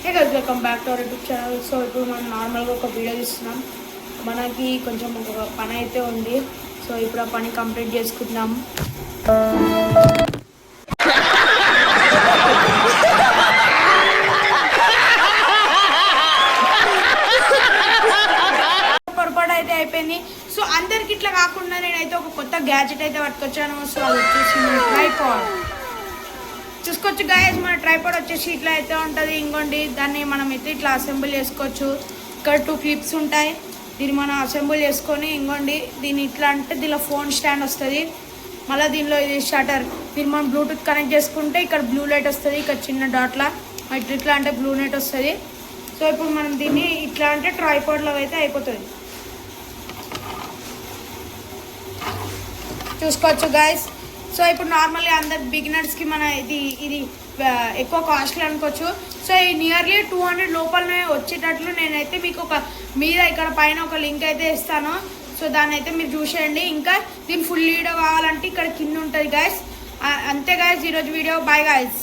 Hey guys, welcome back to our YouTube channel. So ఇప్పుడు మనం నార్మల్గా ఒక వీడియో తీస్తున్నాం. మనకి కొంచెం ఒక పని అయితే ఉంది. సో ఇప్పుడు ఆ పని కంప్లీట్ చేసుకుంటున్నాం. పొరపాటు అయితే అయిపోయింది. సో అందరికి ఇట్లా కాకుండా నేనైతే ఒక కొత్త గ్యాడ్జెట్ అయితే పట్టుకొచ్చాను. సో అది వచ్చేసి ట్రైపాడ్. చూసుకోవచ్చు గైస్, మన ట్రైపాడ్ వచ్చేసి ఇట్లా అయితే ఉంటుంది. ఇంకోండి దాన్ని మనం అయితే ఇట్లా అసెంబుల్ చేసుకోవచ్చు. ఇక్కడ 2 క్లిప్స్ ఉంటాయి. దీన్ని మనం అసెంబుల్ చేసుకొని ఇంకోండి దీన్ని ఇట్లా అంటే దీనిలో ఫోన్ స్టాండ్ వస్తుంది. మళ్ళీ దీనిలో ఇది షటర్. దీన్ని మనం బ్లూటూత్ కనెక్ట్ చేసుకుంటే ఇక్కడ బ్లూ లైట్ వస్తుంది. ఇక్కడ చిన్న డాట్లా ఇట్లా అంటే బ్లూ లైట్ వస్తుంది. సో ఇప్పుడు మనం దీన్ని ఇట్లా అంటే ట్రైపాడ్లో అయితే అయిపోతుంది. చూసుకోవచ్చు గైస్. సో ఇప్పుడు నార్మల్లీ అందరు బిగినర్స్కి మన ఇది ఎక్కువ కాస్ట్లీ అనుకోవచ్చు. సో ఈ నియర్లీ 200 లోపలనే వచ్చేటట్లు నేనైతే మీకు ఒక మీద ఇక్కడ పైన ఒక లింక్ అయితే ఇస్తాను. సో దాన్ని అయితే మీరు చూసేయండి. ఇంకా దీని ఫుల్ వీడియో కావాలంటే ఇక్కడ కింద ఉంటుంది గైస్. అంతే గైస్ ఈరోజు వీడియో. Bye guys.